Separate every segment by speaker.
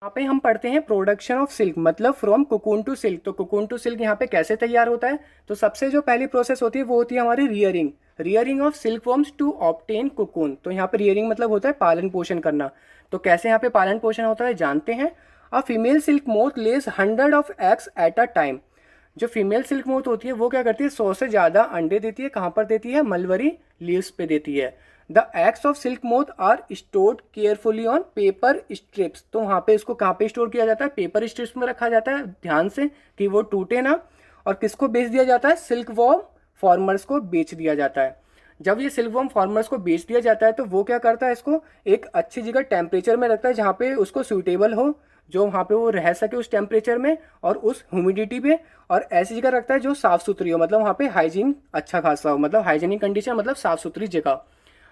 Speaker 1: यहाँ पे हम पढ़ते हैं प्रोडक्शन ऑफ सिल्क, मतलब फ्रॉम कुकून टू सिल्क। तो कुकून टू सिल्क यहाँ पे कैसे तैयार होता है, तो सबसे जो पहली प्रोसेस होती है वो होती है हमारी rearing. Rearing of silk worms to obtain cocoon. तो यहाँ पे रियरिंग मतलब होता है पालन पोषण करना। तो कैसे यहाँ पे पालन पोषण होता है जानते हैं। A female silk moth lays 100 of eggs at a time. जो फीमेल सिल्क मोथ होती है वो क्या करती है, 100 से ज़्यादा अंडे देती है। कहाँ पर देती है, मलबरी लीव्स पे देती है। The eggs of silk moth are stored carefully on paper strips. तो वहाँ पे इसको कहाँ पे स्टोर किया जाता है, पेपर स्ट्रिप्स में रखा जाता है, ध्यान से कि वो टूटे ना। और किसको बेच दिया जाता है, सिल्क वॉर्म फार्मर्स को बेच दिया जाता है। जब ये सिल्क वॉर्म फार्मर्स को बेच दिया जाता है तो वो क्या करता है, इसको एक अच्छी जगह टेम्परेचर में रखता है जहाँ पे उसको सूटेबल हो, जो वहाँ पे वो रह सके उस टेम्परेचर में और उस ह्यूमिडिटी पे। और ऐसी जगह रखता है जो साफ़ सुथरी हो, मतलब वहाँ पे हाइजीन अच्छा खासा हो, मतलब हाइजीनिक कंडीशन, मतलब साफ़ सुथरी जगह।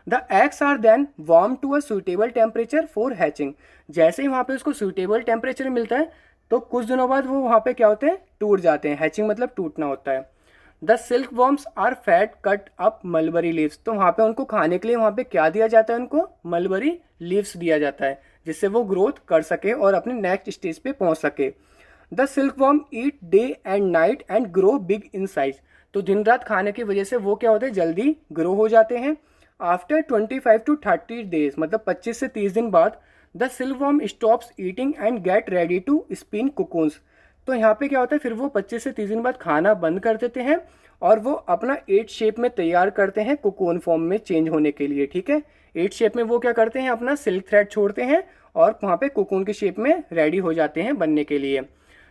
Speaker 1: The eggs are then warm to a suitable temperature for hatching. जैसे ही वहाँ पे उसको सूटेबल टेम्परेचर मिलता है तो कुछ दिनों बाद वो वहाँ पे क्या होते हैं, टूट जाते हैं। हैचिंग मतलब टूटना होता है। The silk worms are fed cut up mulberry leaves. तो वहाँ पे उनको खाने के लिए वहाँ पे क्या दिया जाता है, उनको मलबरी लीव्स दिया जाता है, जिससे वो ग्रोथ कर सके और अपने नेक्स्ट स्टेज पे पहुँच सके। The silk worm eat day and night and grow big in size. तो दिन रात खाने की वजह से वो क्या होते हैं, जल्दी ग्रो हो जाते हैं। आफ्टर 25 टू 30 डेज, मतलब 25 से 30 दिन बाद, the silkworm stops eating and get ready to spin cocoons. तो यहाँ पे क्या होता है, फिर वो 25 से 30 दिन बाद खाना बंद कर देते हैं और वो अपना 8 शेप में तैयार करते हैं कुकून फॉर्म में चेंज होने के लिए। ठीक है, 8 शेप में वो क्या करते हैं, अपना सिल्क थ्रेड छोड़ते हैं और वहाँ पे कुकून की शेप में रेडी हो जाते हैं बनने के लिए।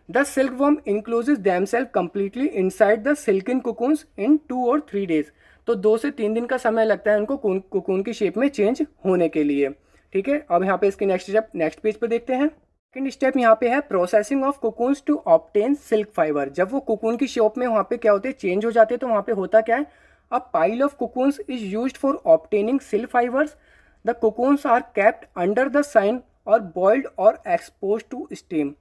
Speaker 1: The silkworm encloses themselves completely inside the silken cocoons in 2 और 3 डेज। तो 2 से 3 दिन का समय लगता है उनको कुकून की शेप में चेंज होने के लिए। ठीक है, अब यहाँ पे इसके नेक्स्ट स्टेप नेक्स्ट पेज पे देखते हैं। सेकेंड स्टेप यहाँ पे है processing of cocoons to obtain silk fibre. जब वो कुकून की शेप में वहाँ पे क्या होते हैं, चेंज हो जाते हैं, तो वहाँ पे होता क्या है, a pile of cocoons is used for obtaining silk fibres. The cocoons are kept under the sun और बॉइल्ड और एक्सपोज टू स्टीम।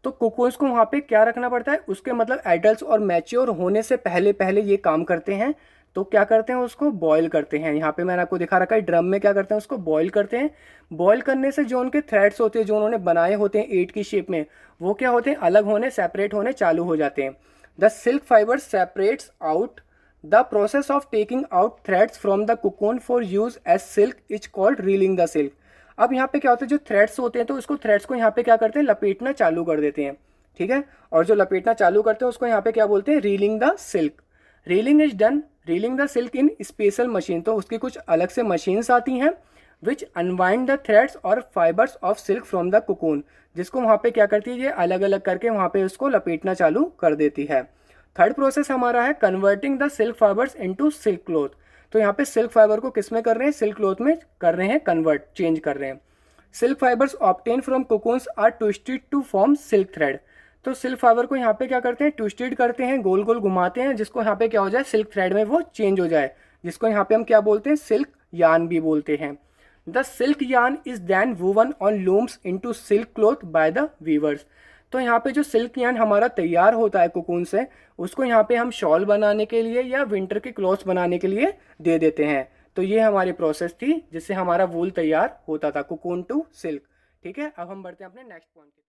Speaker 1: तो कुकून्स को वहाँ पे क्या रखना पड़ता है, उसके मतलब एडल्ट और मैच्योर होने से पहले पहले ये काम करते हैं। तो क्या करते हैं, उसको बॉईल करते हैं। यहाँ पे मैंने आपको दिखा रखा है, ड्रम में क्या करते हैं, उसको बॉईल करते हैं। बॉईल करने से जो उनके थ्रेड्स होते हैं, जो उन्होंने बनाए होते हैं 8 की शेप में, वो क्या होते हैं, अलग होने, सेपरेट होने चालू हो जाते हैं। The silk fibre separates out. The process of taking out threads from the cocoon for use as silk is called reeling the silk. अब यहाँ पे क्या होता है, जो थ्रेड्स होते हैं तो उसको थ्रेड्स को यहाँ पे क्या करते हैं, लपेटना चालू कर देते हैं। ठीक है, और जो लपेटना चालू करते हैं उसको यहाँ पे क्या बोलते हैं, reeling the silk. Reeling is done reeling the silk in special machine. तो उसकी कुछ अलग से मशीन्स आती हैं विच अनवाइंड द थ्रेड्स और fibres of silk from the cocoon, जिसको वहाँ पे क्या करती है, ये अलग अलग करके वहाँ पे उसको लपेटना चालू कर देती है। थर्ड प्रोसेस हमारा है converting the silk fibres into silk cloth. तो यहाँ पे सिल्क फाइबर को किस में कर रहे हैं, सिल्क क्लॉथ में कर रहे हैं, कन्वर्ट, चेंज कर रहे हैं। Silk fibres obtain from cocoons are twisted to form silk thread. तो सिल्क फाइबर को यहाँ पे क्या करते हैं, ट्विस्टेड करते हैं, गोल गोल घुमाते हैं, जिसको यहाँ पे क्या हो जाए, सिल्क थ्रेड में वो चेंज हो जाए, जिसको यहाँ पे हम क्या बोलते हैं, सिल्क यान भी बोलते हैं। The silk yarn is then woven on looms into silk cloth by the weavers. तो यहाँ पे जो सिल्क यान हमारा तैयार होता है कुकून से, उसको यहाँ पे हम शॉल बनाने के लिए या विंटर के क्लॉथ्स बनाने के लिए दे देते हैं। तो ये हमारी प्रोसेस थी जिससे हमारा वूल तैयार होता था, कुकून टू सिल्क। ठीक है, अब हम बढ़ते हैं अपने नेक्स्ट पॉइंट।